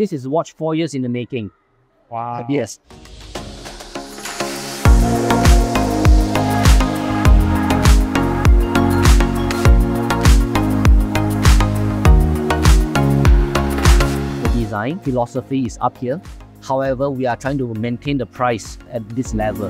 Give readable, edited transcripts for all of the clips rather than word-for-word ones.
This is watch 4 years in the making. Wow. Yes. The design philosophy is up here. However, we are trying to maintain the price at this level.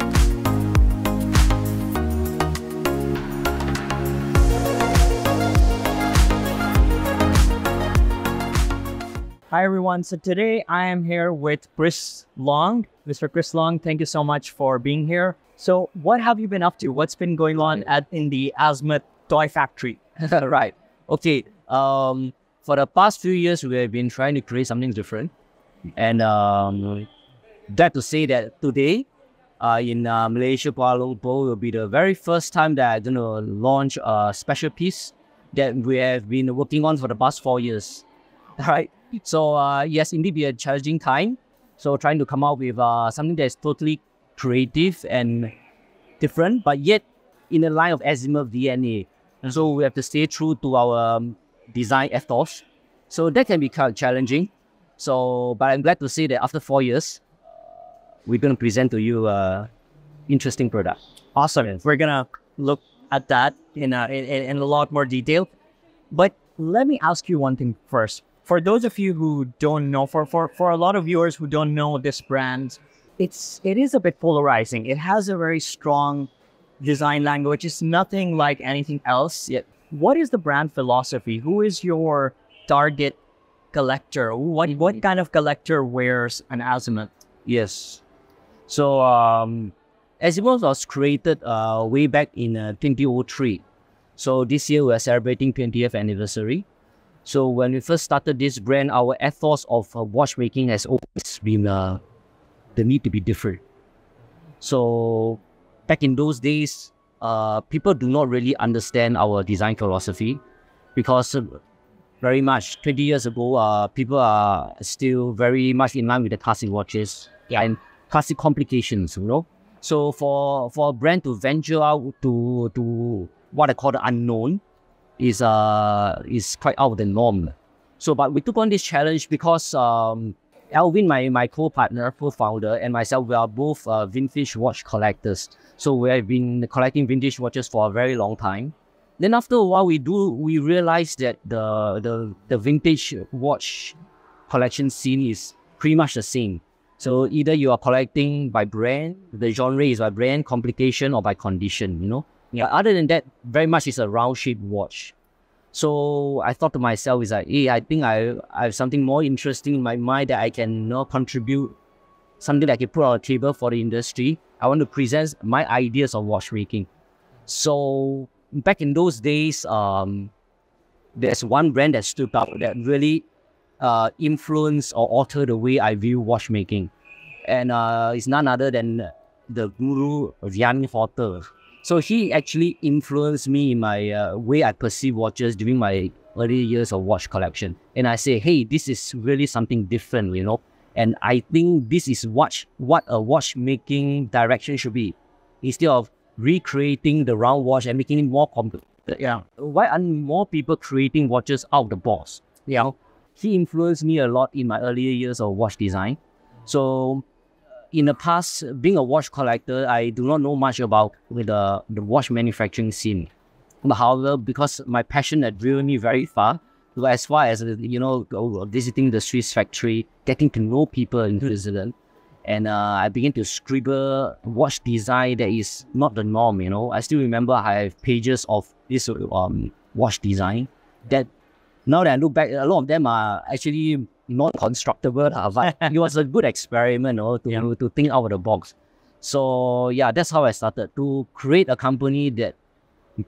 Hi everyone, so today I am here with Chris Long. Mr. Chris Long, thank you so much for being here. So what have you been up to? What's been going on in the Azimuth toy factory? Right. Okay. For the past few years, we have been trying to create something different. And glad to say that today in Malaysia, Kuala Lumpur will be the very first time that I'm going to launch a special piece that we have been working on for the past 4 years. Right. So yes, indeed be a challenging time. So trying to come out with something that is totally creative and different, but yet in the line of Azimuth DNA. And so we have to stay true to our design ethos. So that can be kind of challenging. So, but I'm glad to say that after 4 years, we're going to present to you an interesting product. Awesome. Yes. We're gonna look at that in a lot more detail. But let me ask you one thing first. For those of you who don't know, for a lot of viewers who don't know this brand, it is a bit polarizing. It has a very strong design language. It's nothing like anything else. Yet, what is the brand philosophy? Who is your target collector? What kind of collector wears an Azimuth? yes. So Azimuth was created way back in 2003. So this year we are celebrating 20th anniversary. So when we first started this brand, our ethos of watchmaking has always been the need to be different. So back in those days, people do not really understand our design philosophy because very much 20 years ago, people are still very much in line with the classic watches and classic complications, you know. So for a brand to venture out to what I call the unknown, is quite out of the norm. So, but we took on this challenge because Alvin, my co-partner, co-founder, and myself, we are both vintage watch collectors. So we have been collecting vintage watches for a very long time. Then after a while, we realized that the vintage watch collection scene is pretty much the same. So either you are collecting by brand, the genre is by brand, complication, or by condition, you know. Yeah. But other than that, very much is a round-shaped watch. So I thought to myself, is like, hey, I think I have something more interesting in my mind that I can contribute, something that I can put on the table for the industry. I want to present my ideas of watchmaking. So back in those days, there's one brand that stood out that really influenced or altered the way I view watchmaking. And it's none other than the guru, Vianney Porter. So he actually influenced me in my way I perceive watches during my early years of watch collection. And I say, hey, this is really something different, you know. And I think this is what a watchmaking direction should be. Instead of recreating the round watch and making it more complicated. Yeah. Why aren't more people creating watches out of the box? You know, he influenced me a lot in my earlier years of watch design. So in the past, being a watch collector, I do not know much about the watch manufacturing scene. But however, because my passion had driven me very far as you know, visiting the Swiss factory, getting to know people in Switzerland, and I began to scribble watch design that is not the norm. You know, I still remember I have pages of this watch design that now that I look back, a lot of them are actually not constructible, but it was a good experiment to think out of the box. So yeah, that's how I started to create a company that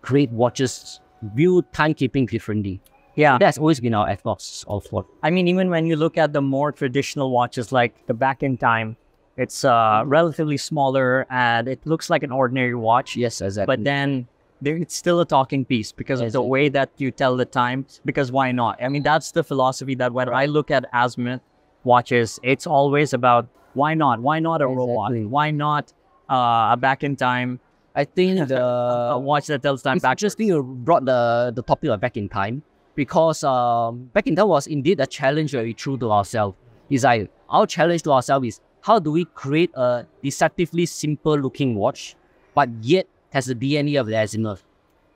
create watches, view timekeeping differently. Yeah, that's always been our ethos of what. I mean, even when you look at the more traditional watches like the Back in Time, it's relatively smaller and it looks like an ordinary watch. Yes, exactly. But then it's still a talking piece because of the way that you tell the time, because why not? I mean, that's the philosophy that when I look at Azimuth watches, it's always about why not? Why not a robot? Why not a Back in Time? I think a watch that tells time back. Interesting you brought the topic of Back in Time because Back in Time was indeed a challenge very true to ourselves. Is like our challenge to ourselves is how do we create a deceptively simple looking watch, but yet has the DNA of the Azimuth.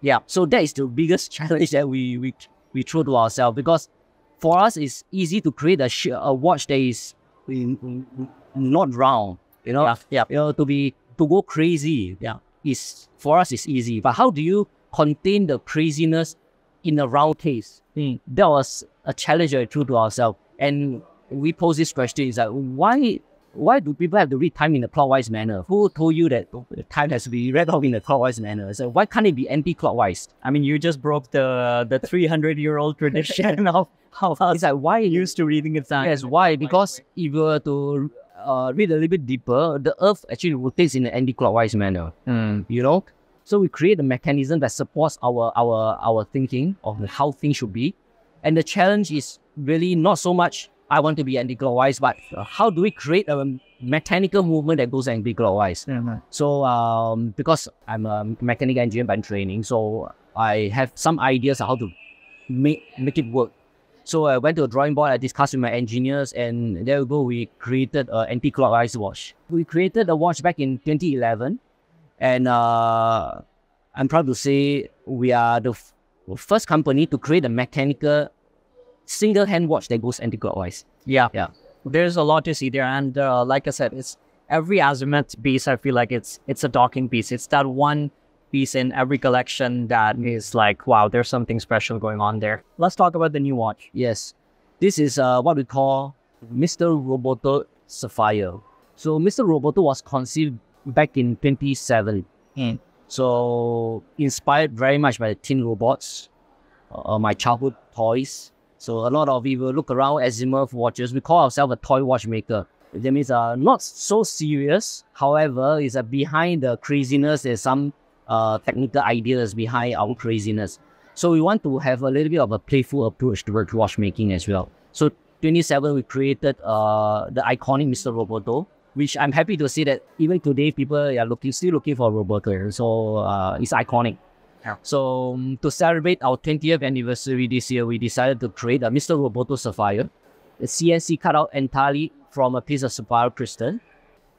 Yeah, so that is the biggest challenge that we throw to ourselves, because for us it's easy to create a watch that is not round, you know. Yeah. You know, to go crazy. Yeah, is for us it's easy, but how do you contain the craziness in a round case? That was a challenge that we threw to ourselves, and we pose this question: is like why do people have to read time in a clockwise manner? Who told you that time has to be read off in a clockwise manner? So why can't it be anti-clockwise? I mean, you just broke the 300-year-old tradition of how It's like, why used to reading it time. Yes, why? Because if you were to read a little bit deeper, the Earth actually rotates in an anti-clockwise manner. You know, so we create a mechanism that supports our thinking of how things should be, and the challenge is really not so much I want to be anti-clockwise, but how do we create a mechanical movement that goes anti-clockwise? So because I'm a mechanical engineer by training, so I have some ideas on how to make it work. So I went to a drawing board, I discussed with my engineers, and there we go, we created an anti-clockwise watch. We created a watch back in 2011, and I'm proud to say we are the first company to create a mechanical single hand watch that goes anti-clockwise. Yeah. There's a lot to see there, and like I said, it's every Azimuth piece. I feel like it's a docking piece. It's that one piece in every collection that is like, wow, there's something special going on there. Let's talk about the new watch. Yes, this is what we call Mr. Roboto Sapphire. So Mr. Roboto was conceived back in 2007. So inspired very much by the teen robots, my childhood toys. So a lot of people look around Azimuth watches. We call ourselves a toy watchmaker. That means not so serious. However, it's behind the craziness, there's some technical ideas behind our craziness. So we want to have a little bit of a playful approach towards watchmaking as well. So 27, we created the iconic Mr. Roboto, which I'm happy to see that even today people are still looking for a Roboto. So it's iconic. So to celebrate our 20th anniversary this year, we decided to create a Mr. Roboto Sapphire. The CNC cut out entirely from a piece of sapphire crystal.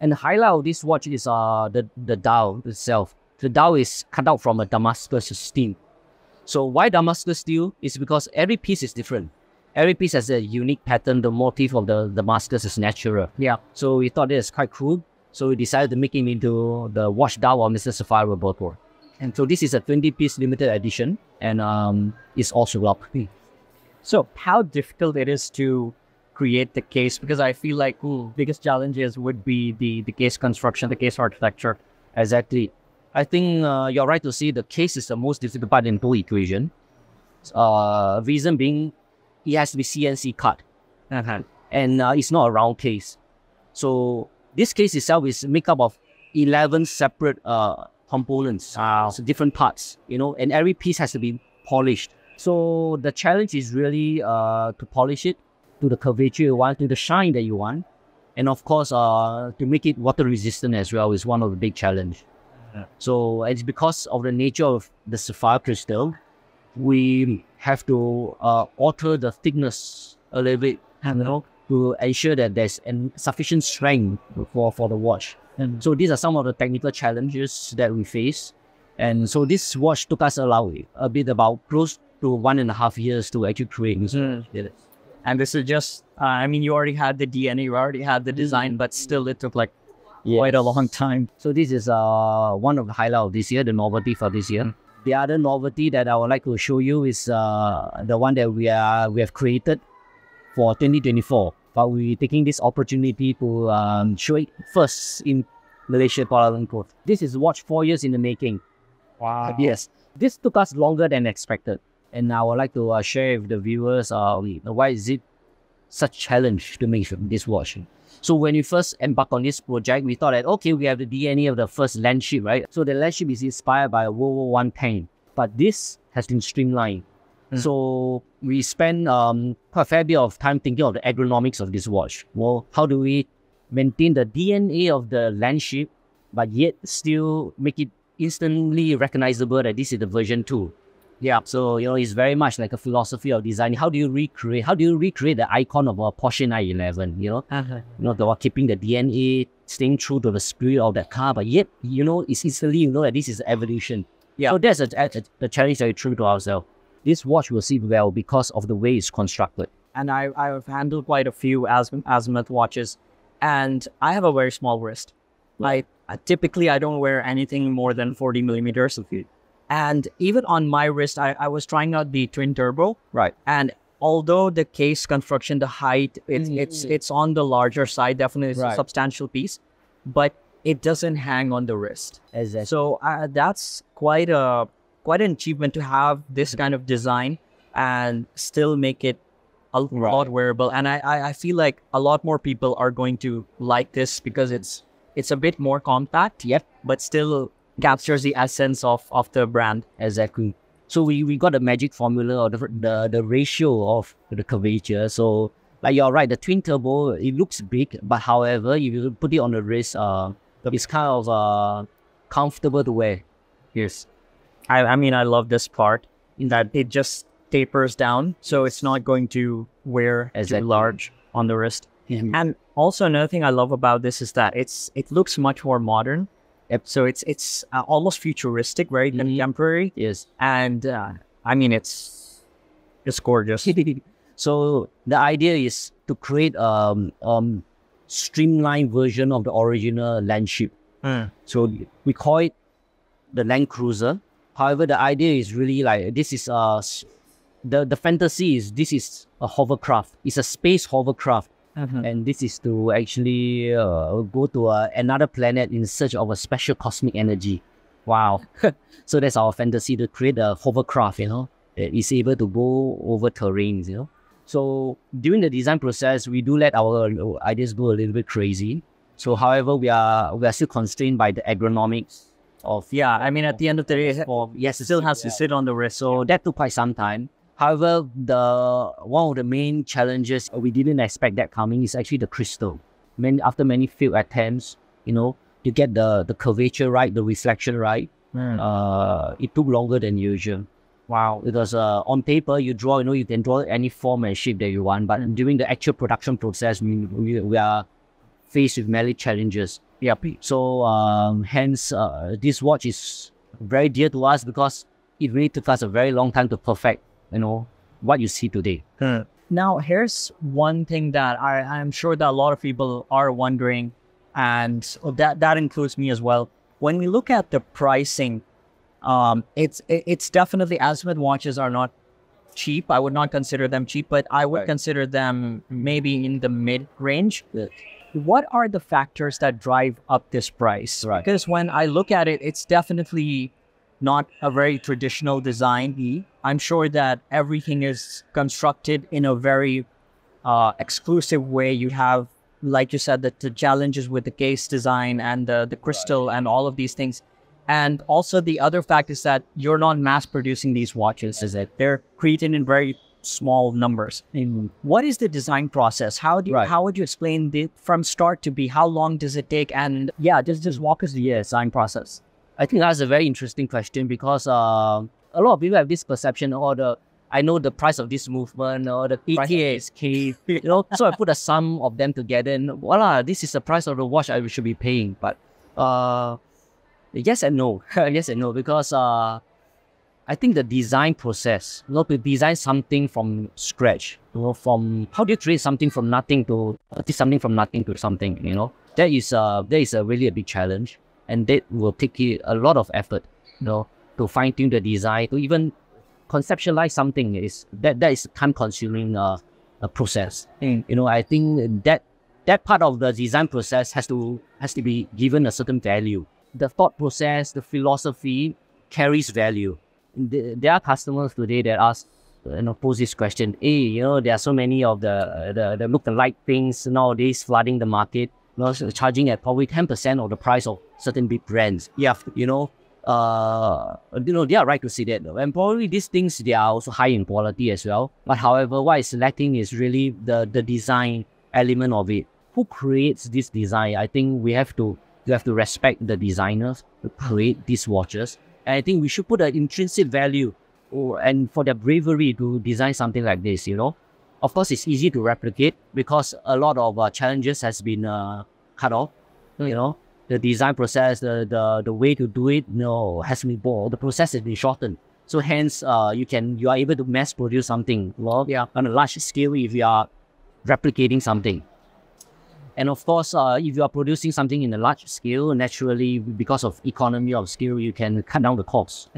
And the highlight of this watch is the dial itself. The dial is cut out from a Damascus steel. So why Damascus steel? Is because every piece is different. Every piece has a unique pattern. The motif of the Damascus is natural. So we thought it was quite cool. So we decided to make it into the watch dial of Mr. Sapphire Roboto. And so this is a 20-piece limited edition, and it's also locked. So how difficult it is to create the case? Because I feel like biggest challenges would be the case construction, the case architecture. Exactly. I think you're right to say the case is the most difficult part in the whole equation. Reason being, it has to be CNC cut. And it's not a round case. So this case itself is made up of 11 separate components, so different parts, you know, and every piece has to be polished. So the challenge is really to polish it to the curvature you want, to the shine that you want, and of course to make it water resistant as well is one of the big challenge. So it's because of the nature of the sapphire crystal, we have to alter the thickness a little bit, you know, to ensure that there's sufficient strength for the watch. And so these are some of the technical challenges that we face. And so this watch took us about close to 1.5 years to actually create. And this is just, I mean, you already had the DNA, you already had the design, but still it took like quite a long time. So this is one of the highlights of this year, the novelty for this year. The other novelty that I would like to show you is the one that we have created for 2024. But we're taking this opportunity to show it first in Malaysia, Kuala Lumpur. This is watch 4 years in the making. Wow. Yes. This took us longer than expected. And I would like to share with the viewers why is it such a challenge to make this watch. So when we first embarked on this project, we thought that, okay, we have the DNA of the first lens ship, right? So the lens ship is inspired by a World War I tank. But this has been streamlined. So we spent quite a fair bit of time thinking of the ergonomics of this watch. Well, how do we maintain the DNA of the lens ship, but yet still make it instantly recognizable that this is the version 2? Yeah. So, it's very much like a philosophy of design. How do you recreate the icon of a Porsche 911, the keeping the DNA, staying true to the spirit of that car, but yet, it's easily, that this is evolution. Yeah. So that's the challenge that we threw to ourselves. This watch will sit well because of the way it's constructed. And I've handled quite a few Azimuth watches, and I have a very small wrist. Typically, I don't wear anything more than 40 millimeters. And even on my wrist, I was trying out the twin turbo. Right. And although the case construction, the height, it's on the larger side, definitely it's a substantial piece, but it doesn't hang on the wrist. Exactly. So that's quite an achievement to have this kind of design and still make it a lot wearable. And I feel like a lot more people are going to like this because it's a bit more compact, but still captures the essence of the brand. Exactly. So we got the magic formula or the ratio of the curvature. So like you're right, the twin turbo, it looks big, but however, if you put it on the wrist, it's kind of comfortable to wear. Yes. I mean, I love this part in that it just tapers down, so it's not going to wear too large on the wrist. And also another thing I love about this is that it looks much more modern. So it's almost futuristic, very contemporary. Yes. And I mean, it's gorgeous. So the idea is to create streamlined version of the original Landship. So we call it the Land Cruiser. However, the idea is really like this is the fantasy is this is a hovercraft. It's a space hovercraft. And this is to actually go to another planet in search of a special cosmic energy. Wow. So that's our fantasy, to create a hovercraft, that is able to go over terrains, So during the design process, we do let our ideas go a little bit crazy. So however, we are still constrained by the ergonomics of... Yeah, I mean, at the end of the day, it still has to sit on the wrist. So that took quite some time. However, one of the main challenges, we didn't expect that coming, is actually the crystal. After many failed attempts, to get the curvature right, the reflection right, it took longer than usual. Wow. Because on paper, you draw, you can draw any form and shape that you want, but during the actual production process, we are faced with many challenges. So hence, this watch is very dear to us because it really took us a very long time to perfect what you see today. Now, here's one thing that I'm sure that a lot of people are wondering, and that includes me as well. When we look at the pricing, it's definitely, Azimuth watches are not cheap. I would not consider them cheap, but I would consider them maybe in the mid-range. What are the factors that drive up this price? Because when I look at it, it's definitely not a very traditional design. I'm sure that everything is constructed in a very exclusive way. You have, like you said, the challenges with the case design and the crystal and all of these things. And also the other fact is that you're not mass producing these watches, is it? They're created in very small numbers. What is the design process? How would you explain from start to be? How long does it take? And just walk us through the design process. I think that's a very interesting question because a lot of people have this perception, I know the price of this movement or the price of this case, so I put a sum of them together and voila, this is the price of the watch I should be paying. But yes and no. Yes and no, because I think the design process, to design something from scratch, from how do you create something from nothing to something, that is really a big challenge. And that will take a lot of effort, to fine-tune the design, to even conceptualize something. That is time-consuming a process. I think that part of the design process has to be given a certain value. The thought process, the philosophy carries value. There are customers today that ask, pose this question. Hey, there are so many of the look-alike things nowadays flooding the market. Charging at probably 10% of the price of certain big brands. They are right to see that. And probably these things, they are also high in quality as well. But however, what is lacking is really the design element of it. Who creates this design? I think you have to respect the designers who create these watches. And I think we should put an intrinsic value and for their bravery to design something like this, you know. Of course, it's easy to replicate because a lot of challenges has been cut off, you know. The design process, the way to do it, has been the process has been shortened. So hence, you are able to mass produce something, on a large scale if you are replicating something. And of course, if you are producing something in a large scale, naturally, because of economy of scale, you can cut down the costs.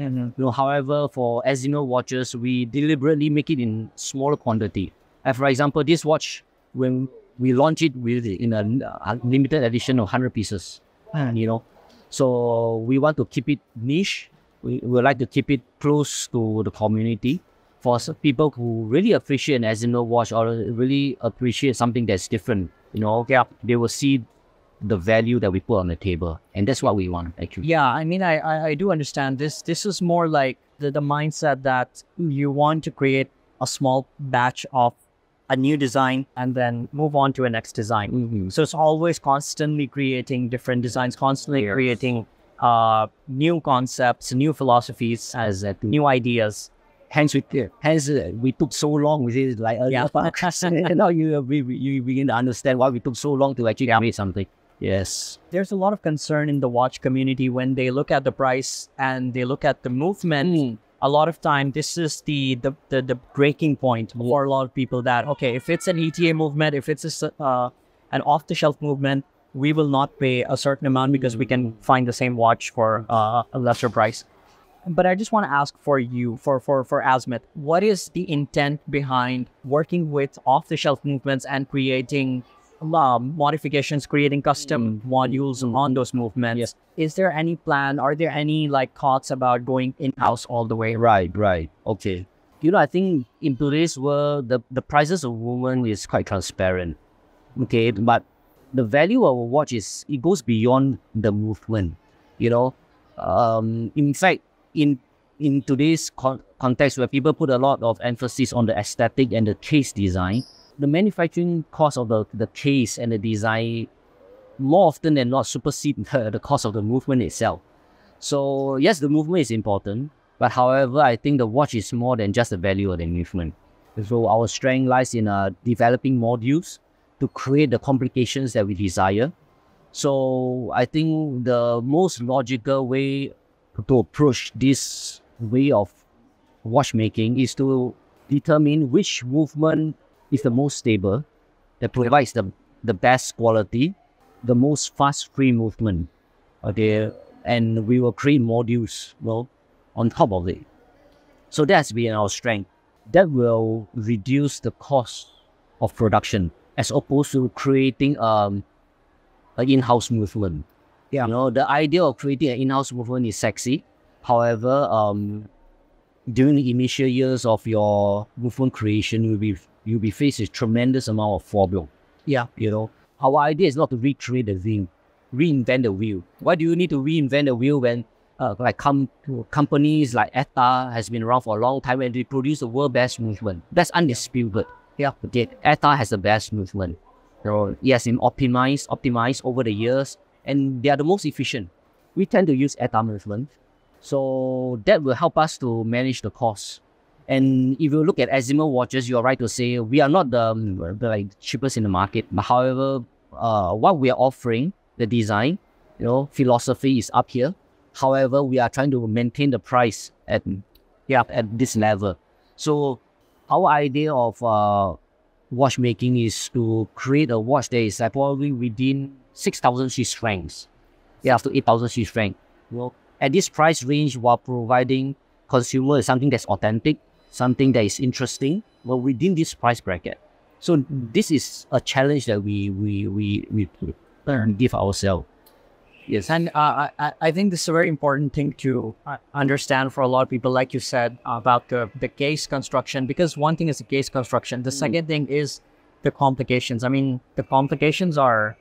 However, for Azimuth watches, we deliberately make it in smaller quantity. For example, this watch, when we launch it in a limited edition of 100 pieces, so we want to keep it niche. We would like to keep it close to the community. For people who really appreciate an Azimuth watch or really appreciate something that's different, they will see the value that we put on the table. And that's what we want, actually. Yeah, I mean, I do understand this. This is more like the mindset that you want to create a small batch of a new design and then move on to a next design. So it's always constantly creating different designs, constantly creating new concepts, new philosophies, new ideas. Hence, we took so long with it, like earlier. And now you begin to understand why we took so long to actually create something. Yes. There's a lot of concern in the watch community when they look at the price and they look at the movement. A lot of time, this is the breaking point for a lot of people that, okay, if it's an ETA movement, if it's an off-the-shelf movement, we will not pay a certain amount because we can find the same watch for a lesser price. But I just want to ask for you, for Azimuth, what is the intent behind working with off-the-shelf movements and creating modifications, creating custom modules on those movements? Yes. Is there any plan? Are there any thoughts about going in-house all the way? Right. Okay. I think in today's world, the prices of movement is quite transparent. Okay, but the value of a watch it goes beyond the movement. In fact, in today's context where people put a lot of emphasis on the aesthetic and the case design, the manufacturing cost of the case and the design more often than not supersede the cost of the movement itself. So yes, the movement is important, but however, I think the watch is more than just the value of the movement. So our strength lies in developing modules to create the complications that we desire. So I think the most logical way to approach this way of watchmaking is to determine which movement is the most stable, that provides the best quality, the most fast-free movement. Okay, and we will create modules on top of it. So that's been our strength. That will reduce the cost of production as opposed to creating an in-house movement. Yeah. The idea of creating an in-house movement is sexy. However, during the initial years of your movement creation, you'll be faced with tremendous amount of problem. Yeah. Our idea is not to recreate the wheel, reinvent the wheel. Why do you need to reinvent the wheel when companies like ETA has been around for a long time and they produce the world best movement? That's undisputed. Yeah. Okay, ETA has the best movement. Yes, in optimized over the years, and they are the most efficient. We tend to use ETA movement, so that will help us to manage the cost. And if you look at Azimuth watches, you are right to say we are not the cheapest in the market. But however, what we are offering, the design, philosophy is up here. However, we are trying to maintain the price at this level. So our idea of watchmaking is to create a watch that is probably within 6,000 Swiss francs, to 8,000 Swiss francs. At this price range, while providing consumers something that's authentic, something that is interesting, within this price bracket. So this is a challenge that we give ourselves. Yes, and I think this is a very important thing to understand for a lot of people, like you said, about the case construction, because one thing is the case construction. The second thing is the complications. I mean, the complications are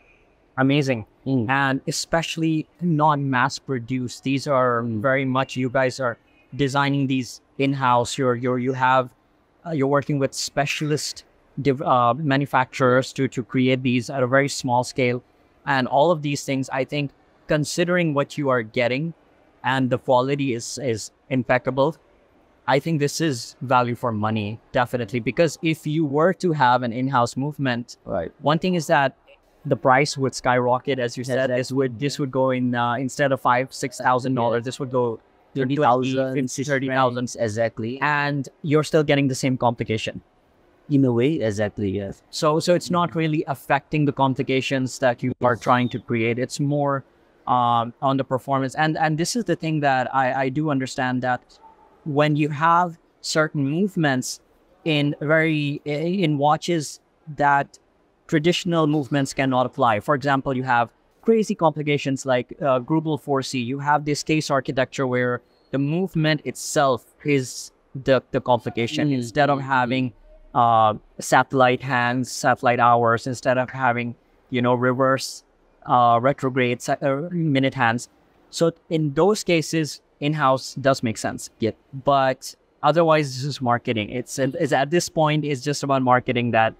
amazing, and especially non-mass produced. These are very much, you guys are designing these in-house. You're working with specialist manufacturers to create these at a very small scale, and all of these things, I think, considering what you are getting and the quality is impeccable, I think this is value for money, definitely. Because if you were to have an in-house movement, Right. one thing is that the price would skyrocket, as you said. This would go in instead of $5,000-6,000, this would go 20,000, 30,000, exactly. and you're still getting the same complication. In a way, exactly, yes. So it's not really affecting the complications that you are trying to create. It's more on the performance. And this is the thing that I do understand, that when you have certain movements in watches that traditional movements cannot apply. For example, you have crazy complications like Grubel 4C. You have this case architecture where the movement itself is the complication. Instead of having satellite hands, satellite hours, instead of having, reverse retrograde minute hands. So in those cases, in-house does make sense. Yep. But otherwise, this is marketing. It's at this point, it's just about marketing that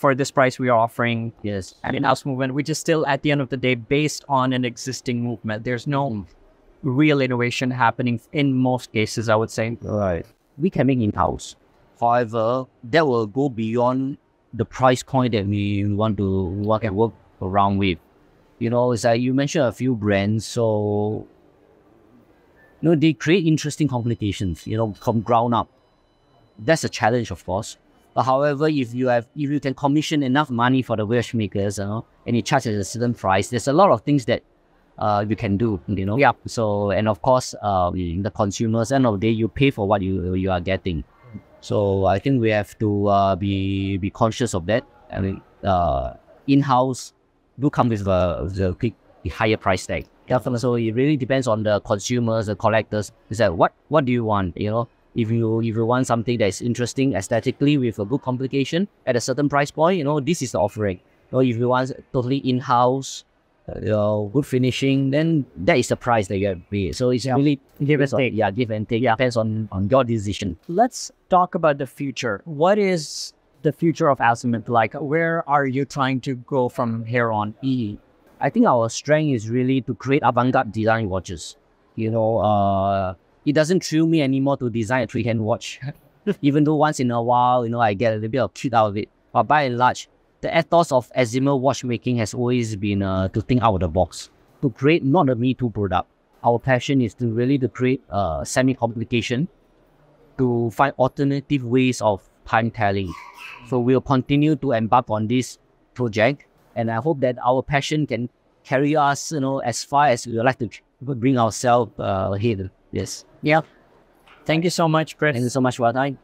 for this price we are offering Yes. an in-house movement, which is still at the end of the day based on an existing movement. There's no real innovation happening in most cases, I would say. Right. We can make in-house. However, that will go beyond the price point that we want to work around with. It's like you mentioned a few brands, so they create interesting complications, from ground up. That's a challenge, of course. But however, if you can commission enough money for the watchmakers, and you charge at a certain price, there's a lot of things that you can do, Yeah. So, and of course, the consumers, end of the day, you pay for what you are getting. So I think we have to be conscious of that. I mean, in-house do come with the higher price tag. Definitely. So it really depends on the consumers, the collectors. Is that what do you want? If you want something that's interesting aesthetically with a good complication at a certain price point, this is the offering. If you want totally in-house, good finishing, then that is the price that you have to pay. So it's really Give and take. give and take. Depends on your decision. Let's talk about the future. What is the future of Azimuth like? Where are you trying to go from here on? I think our strength is really to create avant-garde design watches. It doesn't thrill me anymore to design a three-hand watch. Even though once in a while, I get a little bit of cute out of it. But by and large, the ethos of Azimuth watchmaking has always been to think out of the box. To create not a me-too product. Our passion is to create semi-complication, to find alternative ways of time telling. So we'll continue to embark on this project. And I hope that our passion can carry us, as far as we would like to bring ourselves ahead. Yes. Yeah. Thank you so much, Chris. Thank you so much for your time.